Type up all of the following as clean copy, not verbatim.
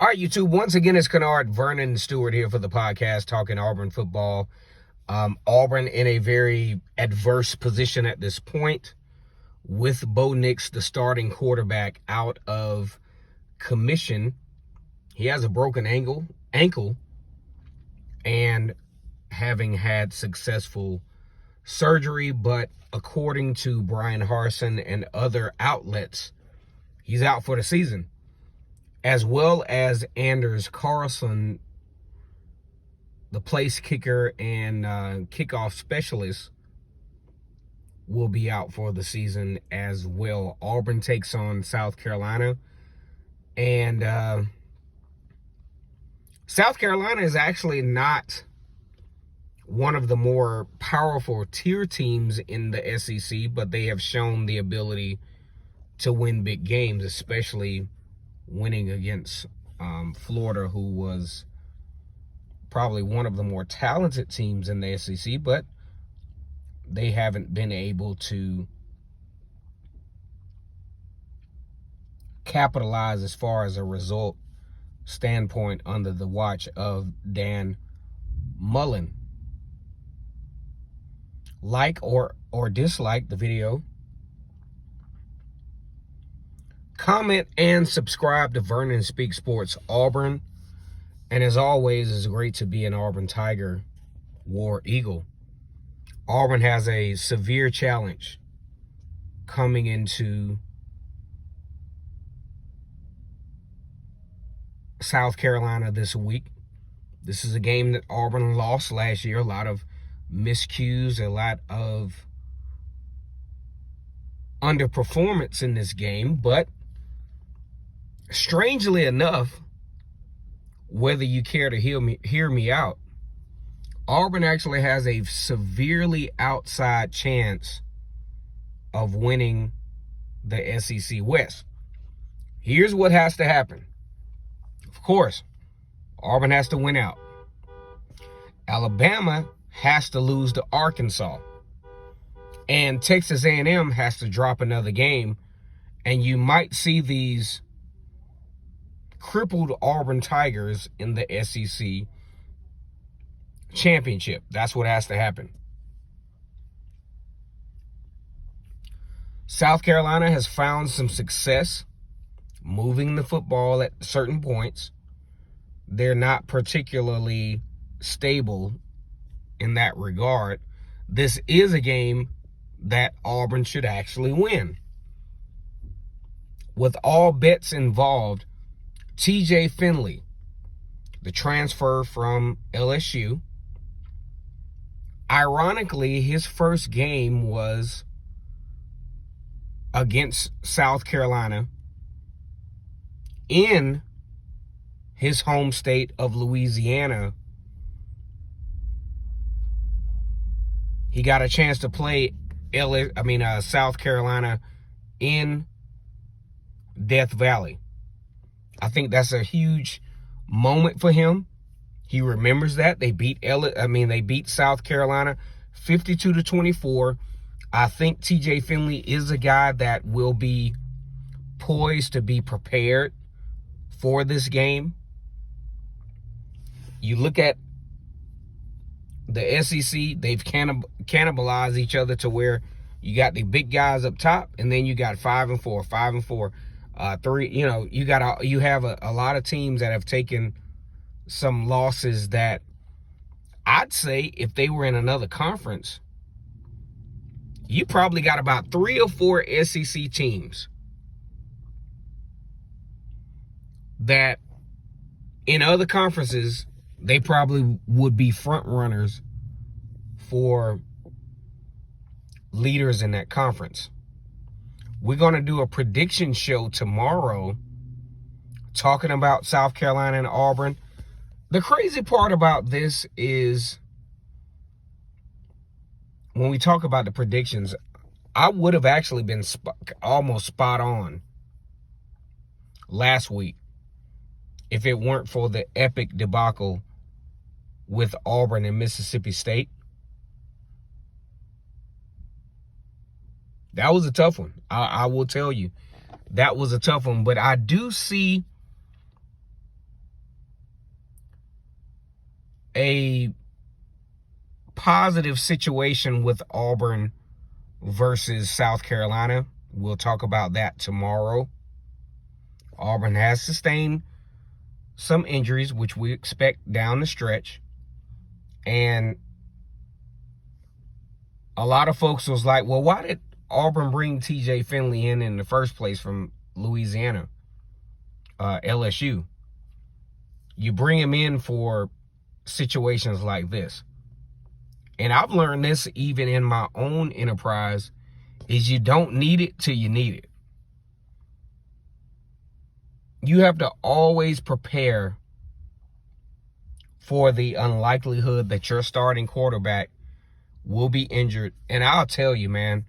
All right, YouTube. Once again, it's Kennard Vernon Stewart here for the podcast talking Auburn football. Auburn in a very adverse position at this point with Bo Nix, the starting quarterback, out of commission. He has a broken ankle and having had successful surgery, but according to Brian Harsin and other outlets, he's out for the season. As well as Anders Carlson, the place kicker and kickoff specialist, will be out for the season as well. Auburn takes on South Carolina. And South Carolina is actually not one of the more powerful tier teams in the SEC, but they have shown the ability to win big games, especially winning against Florida, who was probably one of the more talented teams in the SEC, but they haven't been able to capitalize as far as a result standpoint under the watch of Dan Mullen. Like or dislike the video. Comment and subscribe to Vernon Speak Sports Auburn. And as always, it's great to be an Auburn Tiger, War Eagle. Auburn has a severe challenge coming into South Carolina this week. This is a game that Auburn lost last year. A lot of miscues, a lot of underperformance in this game, but strangely enough, whether you care to hear me out, Auburn actually has a severely outside chance of winning the SEC West. Here's what has to happen. Of course, Auburn has to win out. Alabama has to lose to Arkansas. And Texas A&M has to drop another game. And you might see these crippled Auburn Tigers in the SEC championship. That's what has to happen. South Carolina has found some success moving the football at certain points. They're not particularly stable in that regard. This is a game that Auburn should actually win. With all bets involved, TJ Finley, the transfer from LSU, ironically, his first game was against South Carolina in his home state of Louisiana. He got a chance to play South Carolina in Death Valley. I think that's a huge moment for him. He remembers that. They beat South Carolina 52-24. I think TJ Finley is a guy that will be poised to be prepared for this game. You look at the SEC, they've cannibalized each other to where you got the big guys up top, and then you got 5-4. You have a lot of teams that have taken some losses that I'd say if they were in another conference, you probably got about 3 or 4 SEC teams that in other conferences, they probably would be front runners for leaders in that conference. We're going to do a prediction show tomorrow talking about South Carolina and Auburn. The crazy part about this is when we talk about the predictions, I would have actually been almost spot on last week if it weren't for the epic debacle with Auburn and Mississippi State. That was a tough one. I will tell you, that was a tough one. But I do see a positive situation with Auburn versus South Carolina. We'll talk about that tomorrow. Auburn has sustained some injuries, which we expect down the stretch. And a lot of folks was like, well, why did Auburn bring TJ Finley in the first place from Louisiana, LSU? You bring him in for situations like this. And I've learned this even in my own enterprise, is you don't need it till you need it. You have to always prepare for the unlikelihood that your starting quarterback will be injured. And I'll tell you, man,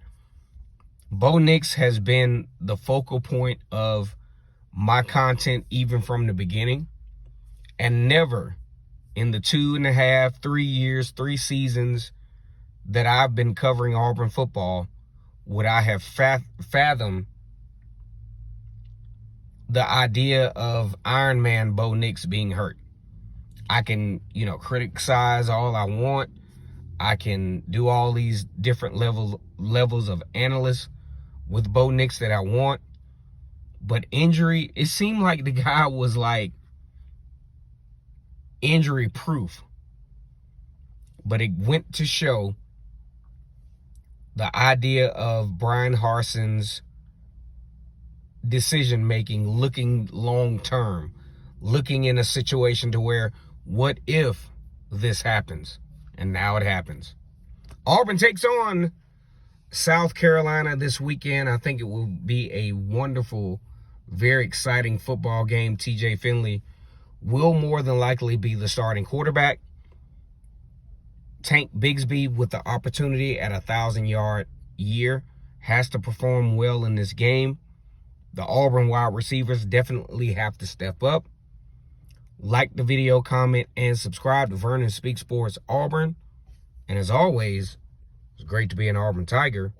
Bo Nix has been the focal point of my content even from the beginning. And never in the 2.5, 3 years, 3 seasons that I've been covering Auburn football would I have fathomed the idea of Iron Man Bo Nix being hurt. I can, criticize all I want. I can do all these different levels of analysts with Bo Nix that I want. But injury, it seemed like the guy was like injury proof. But it went to show the idea of Brian Harson's decision making, looking long term, looking in a situation to where, what if this happens? And now it happens. Auburn takes on South Carolina this weekend. I think it will be a wonderful, very exciting football game. TJ Finley will more than likely be the starting quarterback. Tank Bigsby, with the opportunity at 1,000-yard year, has to perform well in this game. The Auburn wide receivers definitely have to step up. Like the video, comment, and subscribe to Vernon Speaks Sports Auburn. And as always, it's great to be an Auburn Tiger.